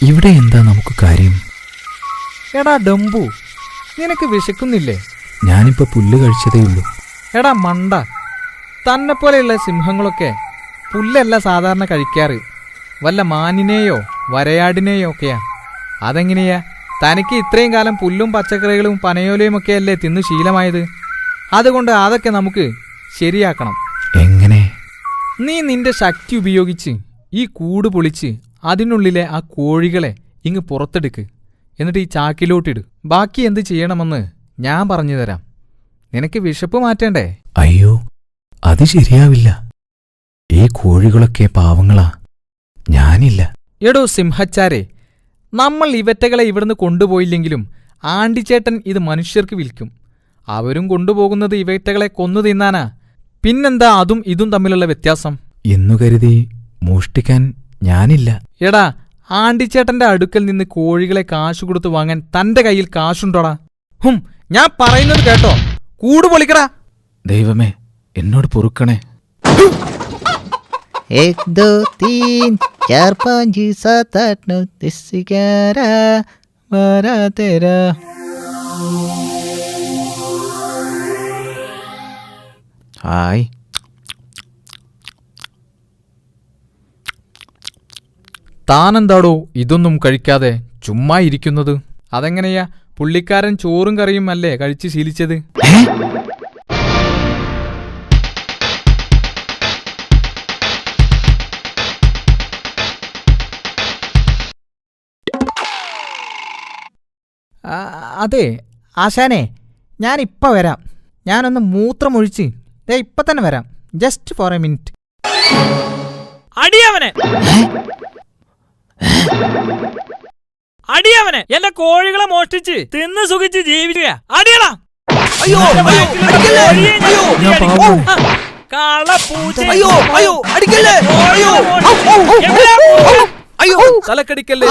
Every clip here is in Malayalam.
ഇവിടെ എന്താ നമുക്ക് കാര്യം? എടാ ഡംബു, നിനക്ക് വിശക്കുന്നില്ലേ? ഞാനിപ്പോ പുല്ല് കഴിച്ചതേയുള്ളൂ. എടാ മണ്ട, തന്നെ പോലെയുള്ള സിംഹങ്ങളൊക്കെ പുല്ലല്ല സാധാരണ കഴിക്കാറ്, വല്ല മാനിനെയോ വരയാടിനെയോ ഒക്കെയാ. അതെങ്ങനെയാ? തനിക്ക് ഇത്രയും കാലം പുല്ലും പച്ചക്കറികളും പനയോലയും ഒക്കെയല്ലേ തിന്നു ശീലമായത്. അതുകൊണ്ട് അതൊക്കെ നമുക്ക് ശരിയാക്കണം. എങ്ങനെ? നീ നിന്റെ ശക്തി ഉപയോഗിച്ച് ഈ കൂട് പൊളിച്ച് അതിനുള്ളിലെ ആ കോഴികളെ ഇങ്ങ് പുറത്തെടുക്ക്. എന്നിട്ട് ഈ ചാക്കിലോട്ടിട്. ബാക്കി എന്ത് ചെയ്യണമെന്ന് ഞാൻ പറഞ്ഞു തരാം. നിനക്ക് വിശപ്പ് മാറ്റേണ്ടേ? അയ്യോ, അത് ശരിയാവില്ല. ഈ കോഴികളൊക്കെ പാവങ്ങളാ, ഞാനില്ല. എടോ സിംഹച്ചാരെ, നമ്മൾ ഇവറ്റകളെ ഇവിടുന്ന് കൊണ്ടുപോയില്ലെങ്കിലും ആണ്ടിച്ചേട്ടൻ ഇത് മനുഷ്യർക്ക് വിൽക്കും. അവരും കൊണ്ടുപോകുന്നത് ഇവറ്റകളെ കൊന്നു തിന്നാനാ. പിന്നെന്താ അതും ഇതും തമ്മിലുള്ള വ്യത്യാസം? എന്നു കരുതി മോഷ്ടിക്കാൻ ഞാനില്ല. എടാ, ആണ്ടിച്ചേട്ടന്റെ അടുക്കൽ നിന്ന് കോഴികളെ കാശു കൊടുത്തു വാങ്ങാൻ തന്റെ കയ്യിൽ കാശുണ്ടോടാ? ഞാൻ പറയുന്നത് കേട്ടോ, കൂട് പൊളിക്കടാ. ദൈവമേ, എന്നോട് പൊറുക്കണേ. 1 2 3 4 5 7 8 9 10 11 12 13. ഹായ്. താനെന്താടോ ഇതൊന്നും കഴിക്കാതെ ചുമ്മാ ഇരിക്കുന്നത്? അതെങ്ങനെയാ? പുള്ളിക്കാരൻ ചോറും കറിയും അല്ലേ കഴിച്ച് ശീലിച്ചത്? അതെ ആശാനെ, ഞാനിപ്പോൾ വരാം. ഞാനൊന്ന് മൂത്രമൊഴിച്ച് ഇപ്പം തന്നെ വരാം. Just for a minute. അടിയവനെ, അടിയവനെ! എന്റെ കോഴികളെ മോഷ്ടിച്ച് തിന്ന് സുഖിച്ച് ജീവിക്കുക. അടിയടാ! തലക്കടിക്കല്ലേ?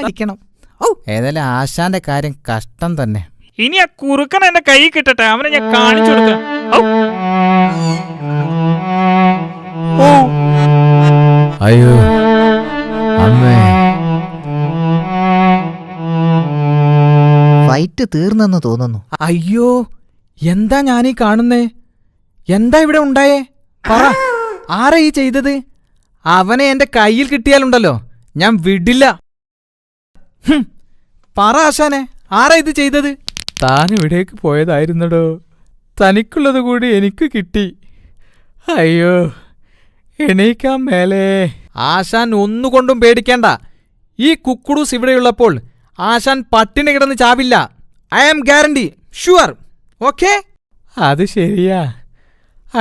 അടിക്കണം. ഏതായാലും ആശാന്റെ കാര്യം കഷ്ടം തന്നെ. ഇനി ആ കുറുക്കൻ എന്റെ കൈ കിട്ടട്ടെ, അവനെ ഞാൻ കാണിച്ചു കൊടുക്കാം. അയ്യോ അമ്മേ. ഫൈറ്റ് തീർന്നെന്ന് തോന്നുന്നു. അയ്യോ, എന്താ ഞാനീ കാണുന്നേ? എന്താ ഇവിടെ ഉണ്ടായേ? പറ, ആരാ ഈ ചെയ്തത്? അവനെ എന്റെ കയ്യിൽ കിട്ടിയാലുണ്ടല്ലോ ഞാൻ വിടില്ല. പറ ആശാനെ, ആരാ ഇത് ചെയ്തത്? താൻ ഇവിടേക്ക് പോയതായിരുന്നടോ. തനിക്കുള്ളത് കൂടി എനിക്ക് കിട്ടി. അയ്യോ, എണീക്കാൻ മേലേ. ആശാൻ ഒന്നുകൊണ്ടും പേടിക്കേണ്ട. ഈ കുക്കുടൂസ് ഇവിടെയുള്ളപ്പോൾ ആശാൻ പട്ടിണി കിടന്ന് ചാവില്ല. I am guarantee, sure. Okay? അത് ശരിയാ,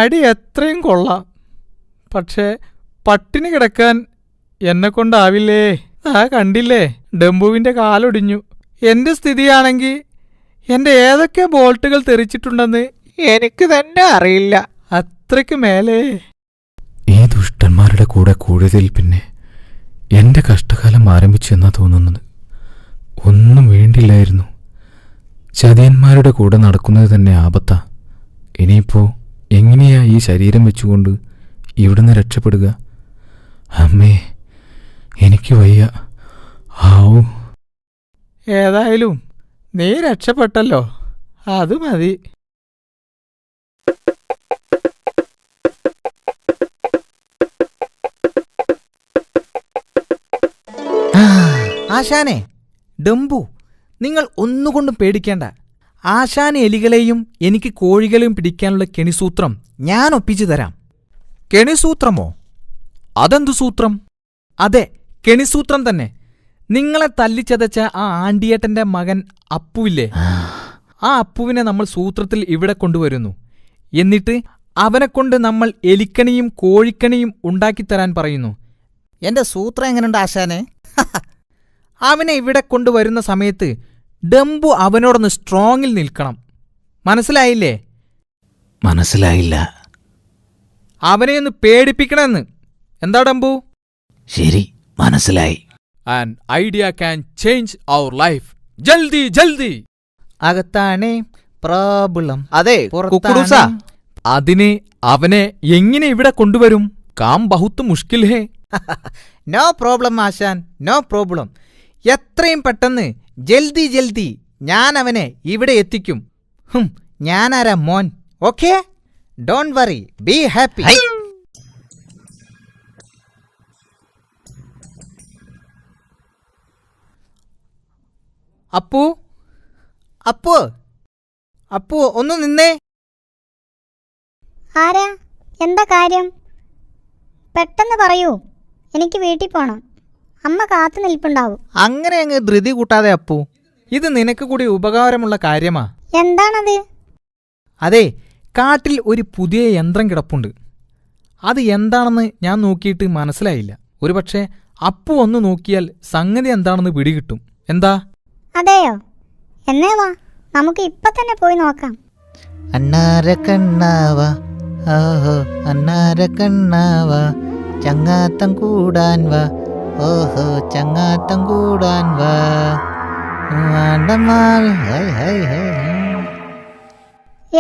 അടി എത്രയും കൊള്ളാം. പക്ഷേ പട്ടിണി കിടക്കാൻ എന്നെക്കൊണ്ടാവില്ലേ. കണ്ടില്ലേ, ഡംബുവിന്റെ കാലൊടിഞ്ഞു. എന്റെ സ്ഥിതിയാണെങ്കിൽ എന്റെ ഏതൊക്കെ ബോൾട്ടുകൾ തെറിച്ചിട്ടുണ്ടെന്ന് എനിക്ക് തന്നെ അറിയില്ല. അത്രയ്ക്ക് മേലേ. ഈ ദുഷ്ടന്മാരുടെ കൂടെ കൂടിയതിൽ പിന്നെ എന്റെ കഷ്ടകാലം ആരംഭിച്ചു എന്നാ തോന്നുന്നത്. ഒന്നും വേണ്ടില്ലായിരുന്നു. ചതിയന്മാരുടെ കൂടെ നടക്കുന്നത് തന്നെ ആപത്താ. ഇനിയിപ്പോ എങ്ങനെയാ ഈ ശരീരം വെച്ചുകൊണ്ട് ഇവിടുന്ന് രക്ഷപ്പെടുക? അമ്മേ, എനിക്ക് വയ്യ. ആവൂ. ഏതായാലും നീ രക്ഷപ്പെട്ടല്ലോ, അത് മതി. ആശാനെ, ഡംബു, നിങ്ങൾ ഒന്നുകൊണ്ടും പേടിക്കേണ്ട. ആശാൻ എലികളെയും എനിക്ക് കോഴികളെയും പിടിക്കാനുള്ള കെണിസൂത്രം ഞാൻ ഒപ്പിച്ചു തരാം. കെണിസൂത്രമോ? അതെന്തു സൂത്രം? അതെ, കെണിസൂത്രം തന്നെ. നിങ്ങളെ തല്ലിച്ചതച്ച ആ ആണ്ടിയേട്ടന്റെ മകൻ അപ്പുവില്ലേ, ആ അപ്പുവിനെ നമ്മൾ സൂത്രത്തിൽ ഇവിടെ കൊണ്ടുവരുന്നു. എന്നിട്ട് അവനെക്കൊണ്ട് നമ്മൾ എലിക്കണിയും കോഴിക്കണിയും ഉണ്ടാക്കിത്തരാൻ പറയുന്നു. എന്റെ സൂത്രം എങ്ങനെയുണ്ട് ആശാനെ? അവനെ ഇവിടെ കൊണ്ടുവരുന്ന സമയത്ത് ഡംബു അവനോടൊന്ന് സ്ട്രോങ്ങിൽ നിൽക്കണം. മനസ്സിലായില്ലേ? മനസ്സിലായില്ല. അവനെയൊന്ന് പേടിപ്പിക്കണമെന്ന്. എന്താ ഡംബു? ശരി, മനസ്സിലായി. And idea can change our life. ജൽദി ജൽദി. അകത്താണേ പ്രോബ്ലം. അതെ കുക്കുടൂസ, അതിന് അവനെ എങ്ങനെ ഇവിടെ കൊണ്ടുവരും? കാം ബഹുത്ത് മുഷ്കിൽ ഹേ. നോ പ്രോബ്ലം ആശാൻ, നോ പ്രോബ്ലം. എത്രയും പെട്ടെന്ന് ജൽദി ജൽദി ഞാൻ അവനെ ഇവിടെ എത്തിക്കും. ഞാനാരാ മോൻ? Okay, don't worry, be happy. Appu, Appu, Appu ഒന്ന് നിന്നേ. ആരാ? എന്താ കാര്യം? പെട്ടെന്ന് പറയൂ, എനിക്ക് വീട്ടിൽ പോണം. അമ്മ കാത്തു നിൽപ്പുണ്ടാവും. അങ്ങനെ അങ്ങ് ധൃതി കൂട്ടാതെ അപ്പു, ഇത് നിനക്ക് കൂടി ഉപകാരമുള്ള കാര്യമാ. എന്താണത്? അതെ, കാട്ടിൽ ഒരു പുതിയ യന്ത്രം കിടപ്പുണ്ട്. അത് എന്താണെന്ന് ഞാൻ നോക്കിയിട്ട് മനസ്സിലായില്ല. ഒരുപക്ഷെ അപ്പു ഒന്ന് നോക്കിയാൽ സംഗതി എന്താണെന്ന് പിടികിട്ടും. എന്താ? അതെയോ? എന്നേ വാ, നമുക്ക് ഇപ്പൊ തന്നെ പോയി നോക്കാം. അന്നാര കണ്ണാവ, ഓഹോ അന്നാര കണ്ണാവ, ചങ്ങാത്തം കൂടാൻ വാ, ഓഹോ ചങ്ങാത്തം കൂടാൻ വാ.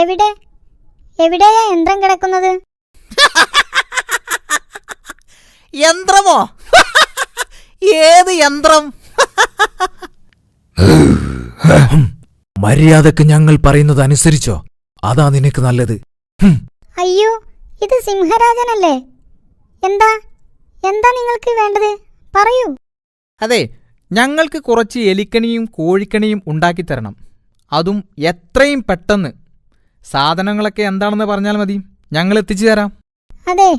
എവിടെ എവിടെയാ യന്ത്രം കിടക്കുന്നത്? യന്ത്രമോ? ഏത് യന്ത്രം? മര്യാദക്ക് ഞങ്ങൾ പറയുന്നത് അനുസരിച്ചോ, അതാ നിനക്ക് നല്ലത്. അയ്യോ, ഇത് സിംഹരാജനല്ലേ? എന്താ എന്താ നിങ്ങൾക്ക് വേണ്ടത്? പറയൂ. അതെ, ഞങ്ങൾക്ക് കുറച്ച് എലിക്കണിയും കോഴിക്കണിയും ഉണ്ടാക്കിത്തരണം. അതും എത്രയും പെട്ടെന്ന്. സാധനങ്ങളൊക്കെ എന്താണെന്ന് പറഞ്ഞാൽ മതി, ഞങ്ങൾ എത്തിച്ചു തരാം. അതെ,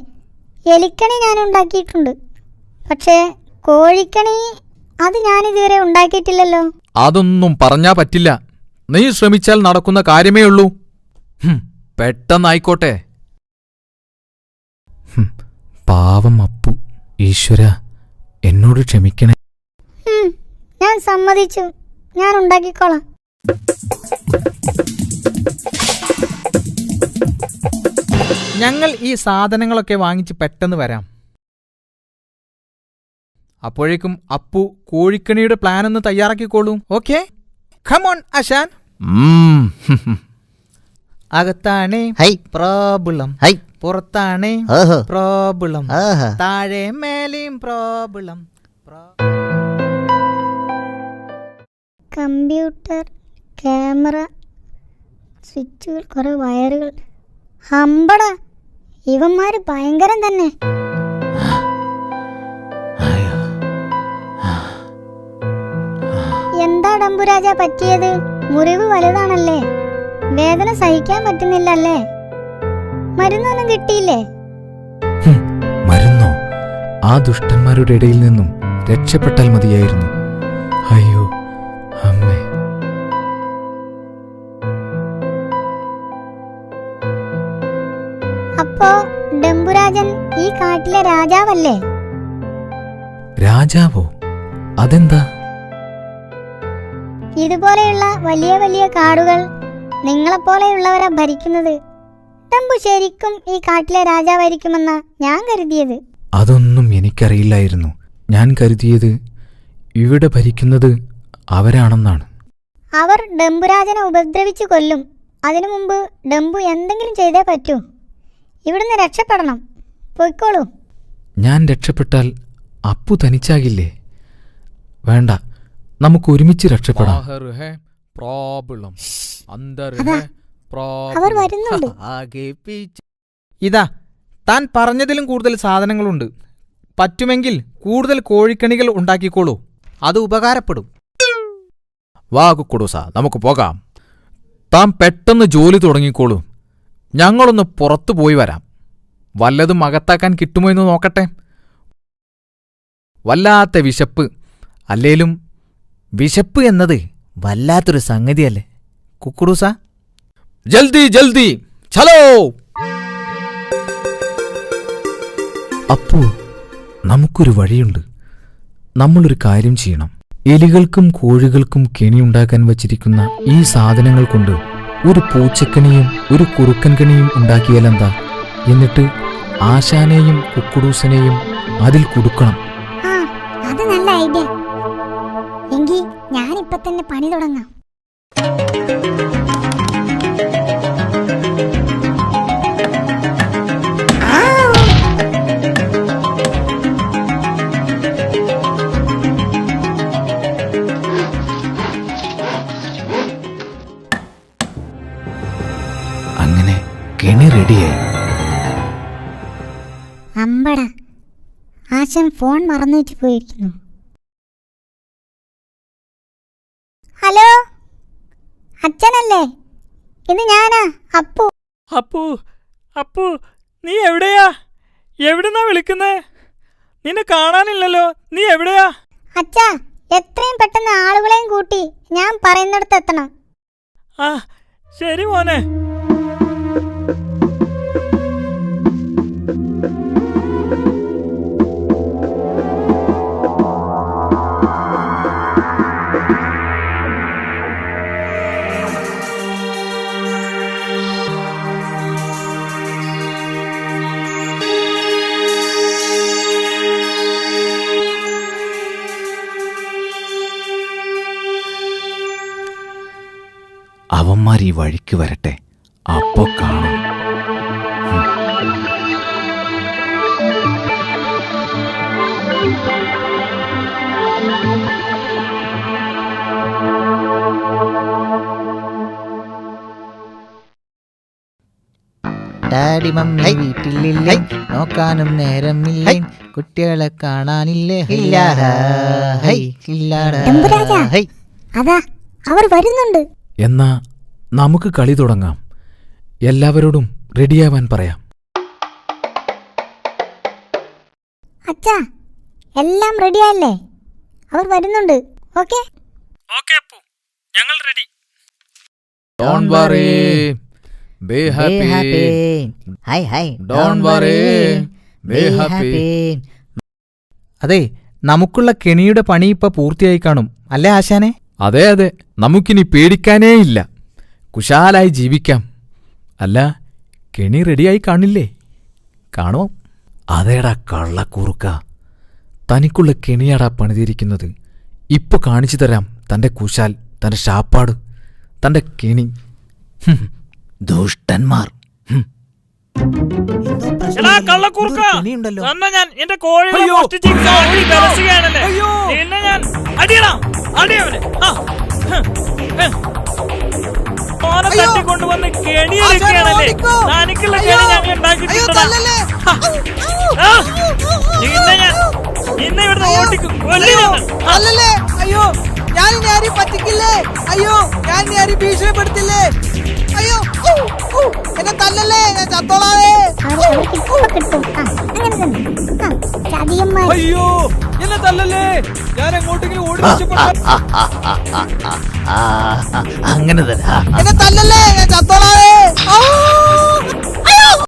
എലിക്കണി ഞാൻ ഉണ്ടാക്കിയിട്ടുണ്ട്. പക്ഷേ കോഴിക്കണി അത് ഞാനിതുവരെ ഉണ്ടാക്കിയിട്ടില്ലല്ലോ. അതൊന്നും പറഞ്ഞാ പറ്റില്ല. നീ ശ്രമിച്ചാൽ നടക്കുന്ന കാര്യമേ ഉള്ളൂ. പെട്ടെന്നായിക്കോട്ടെ. പാവം അപ്പു. ഈശ്വര, എന്നോട് ക്ഷമിക്കണേ. ഞാൻ സമ്മതിച്ചു, ഞാൻ ഉണ്ടാക്കിക്കോളാം. ഞങ്ങൾ ഈ സാധനങ്ങളൊക്കെ വാങ്ങിച്ച് പെട്ടെന്ന് വരാം. അപ്പോഴേക്കും അപ്പു കോഴിക്കണിയുടെ പ്ലാൻ ഒന്ന് തയ്യാറാക്കിക്കോളൂ. ഓക്കെ, കം ഓൺ ആശാൻ. അകത്താണേ ഹൈ പ്രോബ്ലം, ഹൈ പുറത്താണേ ഓഹോ പ്രോബ്ലം, ആഹാ താഴെ മേലെയും പ്രോബ്ലം. കമ്പ്യൂട്ടർ, ക്യാമറ, സ്വിച്ചുകൾ, കുറെ വയറുകൾ. ഹമ്പട, ഇവന്മാര് ഭയങ്കരം തന്നെ. എന്താ ഡംബുരാജ പറ്റിയത്? മുറിവ് വലുതാണല്ലേ? വേദന സഹിക്കാൻ പറ്റുന്നില്ലല്ലേ? മരുന്നൊന്നും കിട്ടിയില്ലേ? മരുന്നോ? ആ ദുഷ്ടന്മാരുടെ ഇടയിൽ നിന്നും രക്ഷപ്പെട്ടാൽ മതിയായിരുന്നു. അയ്യോ അമ്മേ. അപ്പോ ഡംബുരാജൻ ഈ കാട്ടിലെ രാജാവല്ലേ? രാജാവോ? അതെന്താ? ഇതുപോലെയുള്ള വലിയ വലിയ കാടുകൾ നിങ്ങളെപ്പോലെയുള്ളവരാ ഭരിക്കുന്നത്. ഡംബു ശരിക്കും ഈ കാട്ടിലെ രാജാവായിരിക്കുമെന്നാ ഞാൻ കരുതിയത്. അതൊന്നും എനിക്കറിയില്ലായിരുന്നു. ഞാൻ കരുതിയത് ഇവിടെ ഭരിക്കുന്നത് അവരാണെന്നാണ്. അവർ ഡംബുരാജനെ ഉപദ്രവിച്ചു കൊല്ലും. അതിനു മുമ്പ് ഡംബു എന്തെങ്കിലും ചെയ്തേ പറ്റൂ. ഇവിടുന്ന് രക്ഷപ്പെടണം. പൊയ്ക്കോളൂ. ഞാൻ രക്ഷപ്പെട്ടാൽ അപ്പു തനിച്ചാകില്ലേ? വേണ്ട, നമുക്ക് ഒരുമിച്ച് രക്ഷപ്പെടാം. അതാ, അവർ വരുന്നുണ്ട്. ഇതാ, താൻ പറഞ്ഞതിലും കൂടുതൽ സാധനങ്ങളുണ്ട്. പറ്റുമെങ്കിൽ കൂടുതൽ കോഴിക്കണികൾ ഉണ്ടാക്കിക്കോളൂ. അത് ഉപകാരപ്പെടും. വാ കുക്കുടൂസ, നമുക്ക് പോകാം. താൻ പെട്ടെന്ന് ജോലി തുടങ്ങിക്കോളൂ. ഞങ്ങളൊന്ന് പുറത്തു പോയി വരാം. വല്ലതും അകത്താക്കാൻ കിട്ടുമോ എന്ന് നോക്കട്ടെ. വല്ലാത്ത വിശപ്പ്. അല്ലേലും വിശപ്പ് എന്നത് വല്ലാത്തൊരു സംഗതിയല്ലേ കുക്കുടൂസ? ജൽദി ജൽദി ചലോ. അപ്പു, നമുക്കൊരു വഴിയുണ്ട്. നമ്മളൊരു കാര്യം ചെയ്യണം. എലികൾക്കും കോഴികൾക്കും കെണിയുണ്ടാക്കാൻ വച്ചിരിക്കുന്ന ഈ സാധനങ്ങൾ കൊണ്ട് ഒരു പൂച്ചക്കണിയും ഒരു കുറുക്കൻ കണിയും ഉണ്ടാക്കിയാലെന്താ? എന്നിട്ട് ആശാനെയും കുക്കുടൂസനെയും അതിൽ കുടുക്കണം. ആ, അത് നല്ല ഐഡിയ. എങ്കിൽ ഞാനിപ്പൊ തന്നെ പണി തുടങ്ങാം. അങ്ങനെ കെണി റെഡിയായി. അമ്പട, ആശാൻ ഫോൺ മറന്നുവെച്ച് പോയിരിക്കുന്നു. ഹലോ, അച്ഛനല്ലേ? ഇത് ഞാനാ, അപ്പു. അപ്പു, അപ്പു, നീ എവിടെയാ? എവിടുന്നാ വിളിക്കുന്നേ? നിന്നെ കാണാനില്ലല്ലോ. നീ എവിടെയാ? അച്ഛാ, എത്രയും പെട്ടെന്ന് ആളുകളെയും കൂട്ടി ഞാൻ പറയുന്നിടത്ത് എത്തണം. ആ, ശരി മോനെ. അവന്മാർ ഈ വഴിക്ക് വരട്ടെ, അപ്പോ കാണും. ഡാഡി മമ്മി വീട്ടിലില്ലേ, നോക്കാനും നേരമില്ലേ, കുട്ടികളെ കാണാനില്ലേ. എമ്പുരാജാ, അതാ അവർ വരുന്നുണ്ട്. എന്നാ നമുക്ക് കളി തുടങ്ങാം. എല്ലാവരോടും റെഡിയാവാൻ പറയാം. അച്ഛാ, എല്ലാം റെഡിയല്ലേ? അവർ വരുന്നുണ്ട്. ഓക്കെ ഓക്കെ അപ്പു, ഞങ്ങൾ ready. Don't worry, be happy. Don't worry, be happy. അതെ, നമുക്കുള്ള കെണിയുടെ പണി ഇപ്പൊ പൂർത്തിയായി കാണും അല്ലേ ആശാനെ? അതെ അതെ, നമുക്കിനി പേടിക്കാനേയില്ല. കുശാലായി ജീവിക്കാം. അല്ല, കെണി റെഡിയായി കാണില്ലേ? കാണുമോ? അതേടാ കള്ളക്കൂറുക്ക, തനിക്കുള്ള കെണിയാടാ പണിതിരിക്കുന്നത്. ഇപ്പൊ കാണിച്ചു തരാം തന്റെ കുശാൽ, തന്റെ ശാപ്പാട്, തന്റെ കെണി. ദുഷ്ടന്മാർ. എടാ കള്ളക്കൂർക്ക, തന്നെ ഞാൻ എന്റെ കോഴികളെ മോഷ്ടിച്ച് കാട്ടിൽ വിലസുകയാണല്ലേ. നിന്നെ ഞാൻ അടിയടാ, അടിയവനെ. ഓനെ തട്ടിക്കൊണ്ടുവന്ന് കെണിയെടുക്കുകയാണല്ലേ. തനിക്കുള്ള കെണി ഞങ്ങൾ ഉണ്ടാക്കിയിട്ടുണ്ടടാ. നിന്നെ ഞാൻ ഇന്ന് ഇവിടുന്ന് ഓട്ടിക്കും, കൊല്ലും. അയ്യോ, ഞാൻ ആരും പറ്റിക്കില്ലേ. അയ്യോ, ഞാൻ ആരും ഭീഷണിപ്പെടുത്തില്ലേ. അയ്യോ, എന്നെ തല്ലല്ലേ, ഞാൻ ചത്തോളാവേ. അവർക്ക് ഇപ്പൊ കിട്ടും. അങ്ങനെ തന്നെ. ചതിയന്മാർ. അയ്യോ, എന്നെ തല്ലല്ലേ, ഞാൻ എങ്ങോട്ടെങ്കിലും ഓടി അങ്ങനെ തന്നെ. എന്നെ തല്ലല്ലേ, ഞാൻ ചത്തോളാവേ.